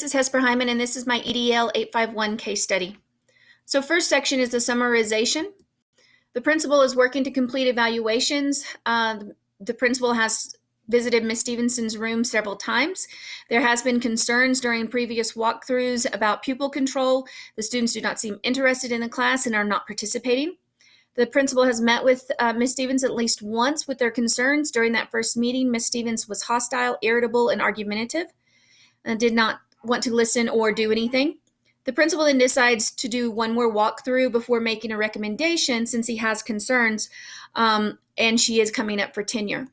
is Hesper Hyman, and this is my EDL 851 case study. So first section is the summarization. The principal is working to complete evaluations. The principal has visited Ms. Stevenson's room several times. There has been concerns during previous walkthroughs about pupil control. The students do not seem interested in the class and are not participating. The principal has met with Ms. Stevens at least once with their concerns. During that first meeting, Ms. Stevens was hostile, irritable, and argumentative, and did not want to listen or do anything. The principal then decides to do one more walkthrough before making a recommendation, since he has concerns, and she is coming up for tenure.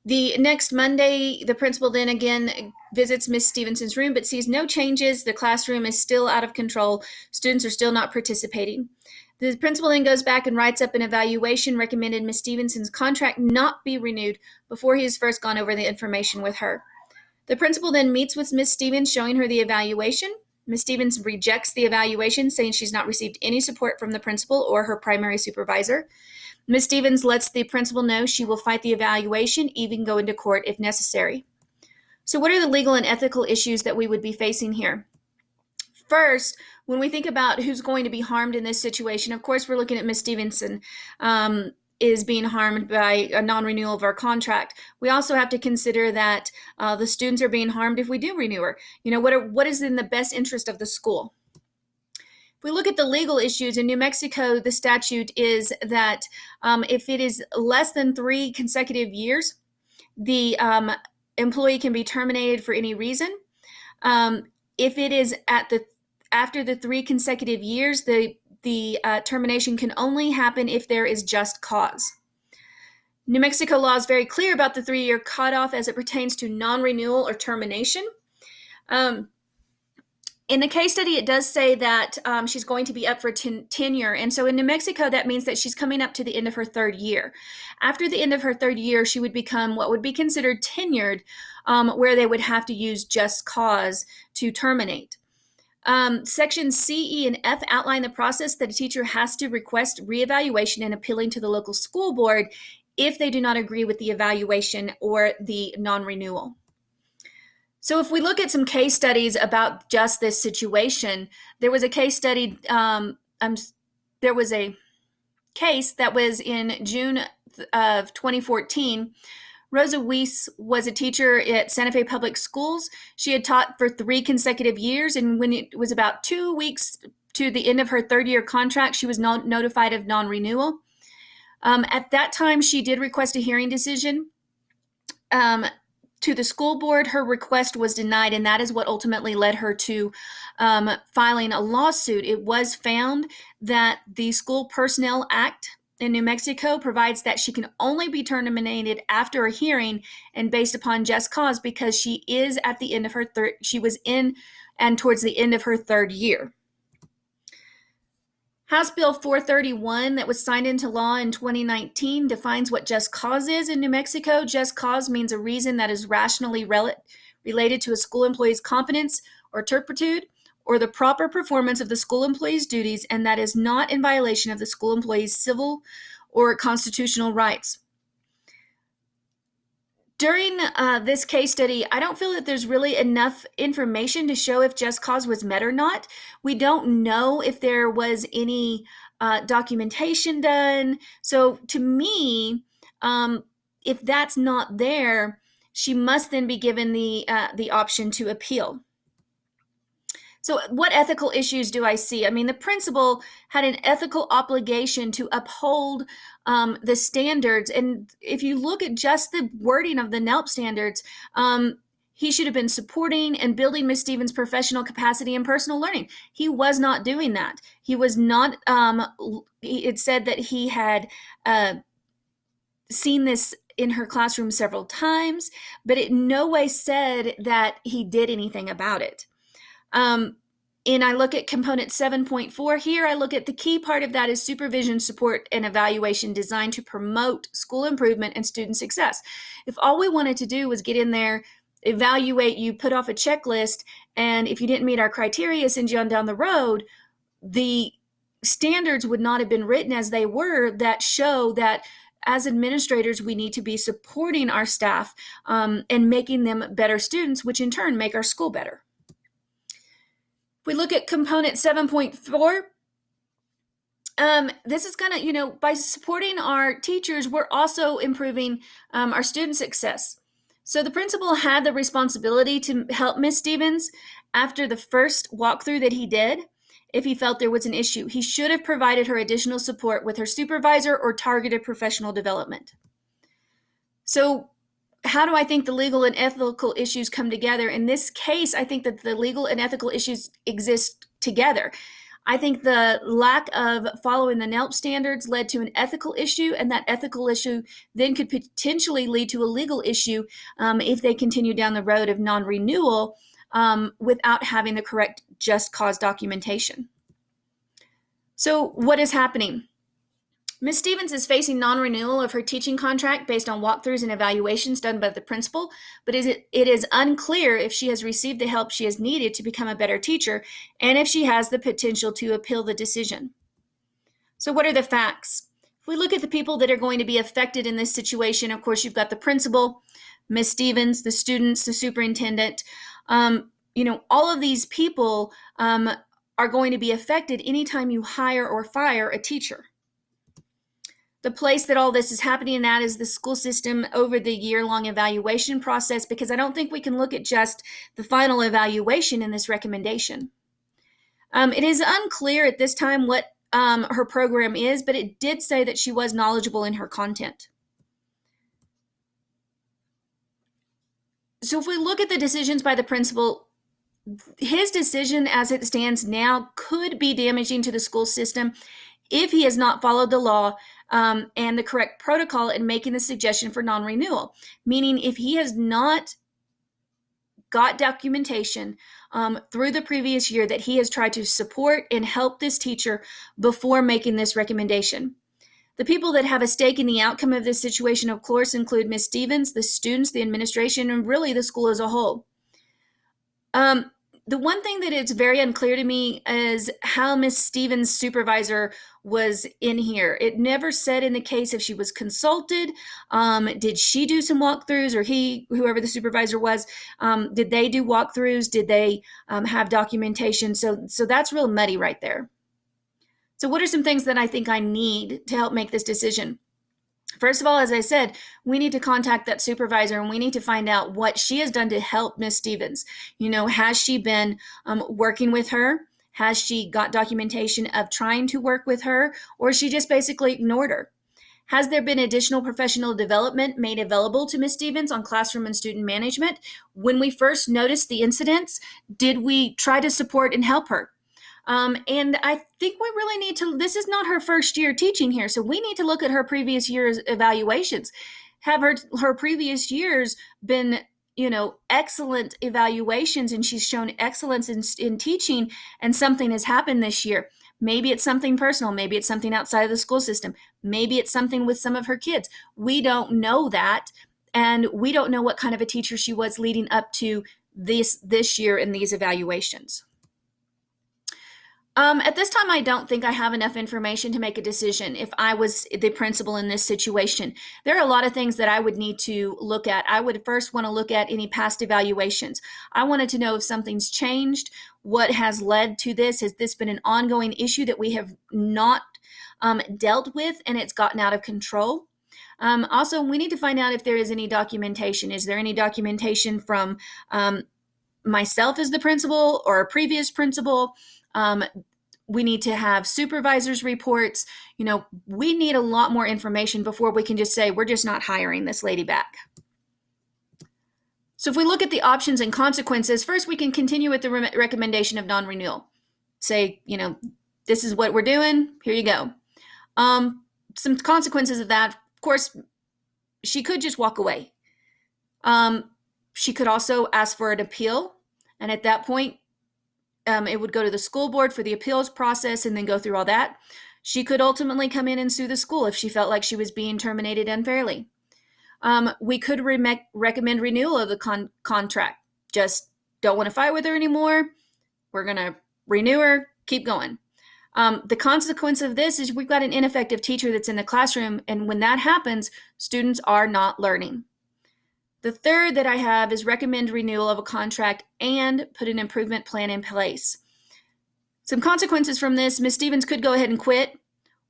The next Monday, the principal then again visits Ms. Stevenson's room, but sees no changes. The classroom is still out of control. Students are still not participating. The principal then goes back and writes up an evaluation, recommended Ms. Stevenson's contract not be renewed before he has first gone over the information with her. The principal then meets with Ms. Stevens, showing her the evaluation. Ms. Stevens rejects the evaluation, saying she's not received any support from the principal or her primary supervisor. Ms. Stevens lets the principal know she will fight the evaluation, even go into court if necessary. So what are the legal and ethical issues that we would be facing here? First, when we think about who's going to be harmed in this situation, of course, we're looking at Ms. Stevenson is being harmed by a non-renewal of our contract. We also have to consider that the students are being harmed if we do renew her. What is in the best interest of the school? If we look at the legal issues in New Mexico, the statute is that if it is less than 3 consecutive years, the employee can be terminated for any reason. If it is after the 3 consecutive years, the termination can only happen if there is just cause. New Mexico law is very clear about the 3-year cutoff as it pertains to non-renewal or termination. In the case study, it does say that she's going to be up for tenure. And so in New Mexico, that means that she's coming up to the end of her 3rd year. After the end of her 3rd year, she would become what would be considered tenured, where they would have to use just cause to terminate. Sections C, E, and F outline the process that a teacher has to request reevaluation and appealing to the local school board if they do not agree with the evaluation or the non-renewal. So if we look at some case studies about just this situation, there was a case study, there was a case that was in June of 2014. Rosa Weiss was a teacher at Santa Fe Public Schools. She had taught for 3 consecutive years, and when it was about 2 weeks to the end of her 3rd year contract, she was notified of non-renewal. At that time, she did request a hearing decision to the school board. Her request was denied, and that is what ultimately led her to filing a lawsuit. It was found that the School Personnel Act in New Mexico provides that she can only be terminated after a hearing and based upon just cause, because she is at the end of her she was in and towards the end of her 3rd year. House Bill 431 that was signed into law in 2019 defines what just cause is in New Mexico. Just cause means a reason that is rationally related to a school employee's competence or turpitude or the proper performance of the school employee's duties, and that is not in violation of the school employee's civil or constitutional rights. During this case study, I don't feel that there's really enough information to show if just cause was met or not. We don't know if there was any documentation done. So to me, if that's not there, she must then be given the option to appeal. So what ethical issues do I see? I mean, the principal had an ethical obligation to uphold the standards. And if you look at just the wording of the NELP standards, he should have been supporting and building Ms. Stevens' professional capacity and personal learning. He was not doing that. He was not, it said that he had seen this in her classroom several times, but it in no way said that he did anything about it. And I look at component 7.4 here. I look at the key part of that is supervision, support, and evaluation designed to promote school improvement and student success. If all we wanted to do was get in there, evaluate you, put off a checklist, and if you didn't meet our criteria, send you on down the road, the standards would not have been written as they were that show that as administrators, we need to be supporting our staff and making them better students, which in turn make our school better. If we look at component 7.4, this is going to, by supporting our teachers, we're also improving our student success. So the principal had the responsibility to help Miss Stevens after the first walkthrough that he did. If he felt there was an issue, he should have provided her additional support with her supervisor or targeted professional development. So how do I think the legal and ethical issues come together? In this case, I think that the legal and ethical issues exist together. I think the lack of following the NELP standards led to an ethical issue, and that ethical issue then could potentially lead to a legal issue if they continue down the road of non-renewal without having the correct just cause documentation. So what is happening? Ms. Stevens is facing non-renewal of her teaching contract based on walkthroughs and evaluations done by the principal, but it is unclear if she has received the help she has needed to become a better teacher and if she has the potential to appeal the decision. So what are the facts? If we look at the people that are going to be affected in this situation, of course, you've got the principal, Ms. Stevens, the students, the superintendent. All of these people are going to be affected anytime you hire or fire a teacher. The place that all this is happening at is the school system over the year-long evaluation process, because I don't think we can look at just the final evaluation in this recommendation. It is unclear at this time what her program is, but it did say that she was knowledgeable in her content. So if we look at the decisions by the principal, his decision as it stands now could be damaging to the school system if he has not followed the law and the correct protocol in making the suggestion for non-renewal, meaning if he has not got documentation through the previous year that he has tried to support and help this teacher before making this recommendation. The people that have a stake in the outcome of this situation, of course, include Ms. Stevens, the students, the administration, and really the school as a whole. The one thing that is very unclear to me is how Ms. Stevens' supervisor was in here. It never said in the case if she was consulted. Did she do some walkthroughs, or whoever the supervisor was, did they do walkthroughs? Did they have documentation? So that's real muddy right there. So what are some things that I think I need to help make this decision? First of all, as I said, we need to contact that supervisor and we need to find out what she has done to help Ms. Stevens. Has she been working with her? Has she got documentation of trying to work with her, or has she just basically ignored her? Has there been additional professional development made available to Ms. Stevens on classroom and student management? When we first noticed the incidents, did we try to support and help her? And I think we really need to, this is not her first year teaching here, so we need to look at her previous year's evaluations. Have her previous years been, excellent evaluations, and she's shown excellence in teaching, and something has happened this year. Maybe it's something personal. Maybe it's something outside of the school system. Maybe it's something with some of her kids. We don't know that, and we don't know what kind of a teacher she was leading up to this year in these evaluations. At this time, I don't think I have enough information to make a decision if I was the principal in this situation. There are a lot of things that I would need to look at. I would first want to look at any past evaluations. I wanted to know if something's changed, what has led to this. Has this been an ongoing issue that we have not dealt with and it's gotten out of control? Also, we need to find out if there is any documentation. Is there any documentation from myself as the principal or a previous principal? We need to have supervisors' reports. We need a lot more information before we can just say, we're just not hiring this lady back. So if we look at the options and consequences, first we can continue with the recommendation of non-renewal. Say, this is what we're doing. Here you go. Some consequences of that, of course, she could just walk away. She could also ask for an appeal. And at that point, it would go to the school board for the appeals process and then go through all that. She could ultimately come in and sue the school if she felt like she was being terminated unfairly. We could recommend renewal of the contract. Just don't want to fight with her anymore. We're going to renew her, keep going. The consequence of this is we've got an ineffective teacher that's in the classroom, and when that happens, students are not learning. The third that I have is recommend renewal of a contract and put an improvement plan in place. Some consequences from this: Ms. Stevens could go ahead and quit,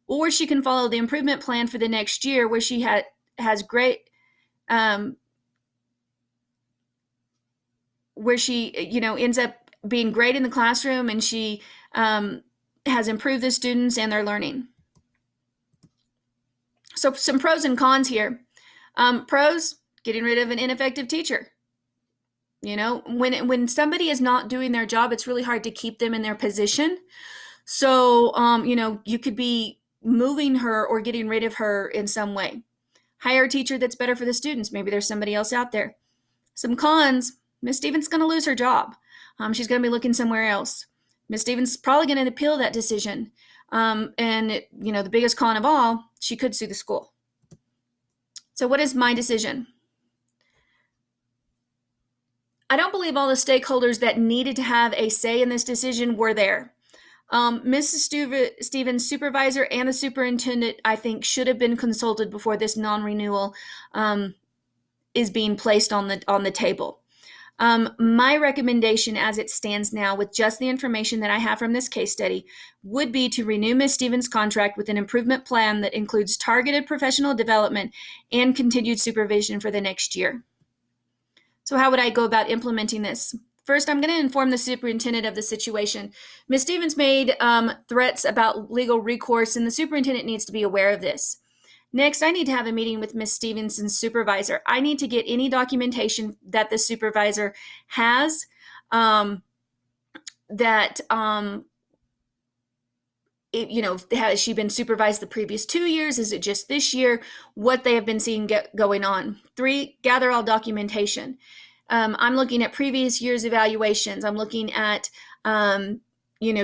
or she can follow the improvement plan for the next year where she has great, where she ends up being great in the classroom, and she has improved the students and their learning. So some pros and cons here. Pros: getting rid of an ineffective teacher. When somebody is not doing their job, it's really hard to keep them in their position. So, you could be moving her or getting rid of her in some way. Hire a teacher that's better for the students. Maybe there's somebody else out there. Some cons: Miss Stevens is going to lose her job. She's going to be looking somewhere else. Miss Stevens is probably going to appeal that decision. The biggest con of all, she could sue the school. So what is my decision? I don't believe all the stakeholders that needed to have a say in this decision were there. Mrs. Stevens' supervisor and the superintendent, I think, should have been consulted before this non-renewal is being placed on the table. My recommendation as it stands now, with just the information that I have from this case study, would be to renew Ms. Stevens' contract with an improvement plan that includes targeted professional development and continued supervision for the next year. So how would I go about implementing this? First, I'm going to inform the superintendent of the situation. Ms. Stevens made threats about legal recourse, and the superintendent needs to be aware of this. Next, I need to have a meeting with Ms. Stevens' supervisor. I need to get any documentation that the supervisor has has she been supervised the previous 2 years? Is it just this year? What they have been seeing going on. 3, gather all documentation. I'm looking at previous years' evaluations. I'm looking at,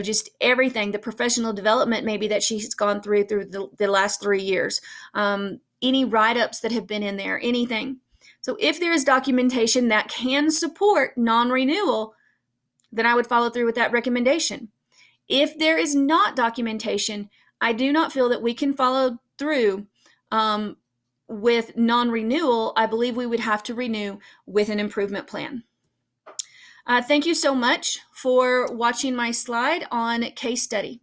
just everything, the professional development maybe that she's gone through the last 3 years, any write-ups that have been in there, anything. So if there is documentation that can support non-renewal, then I would follow through with that recommendation. If there is not documentation, I do not feel that we can follow through with non-renewal. I believe we would have to renew with an improvement plan. Thank you so much for watching my slide on case study.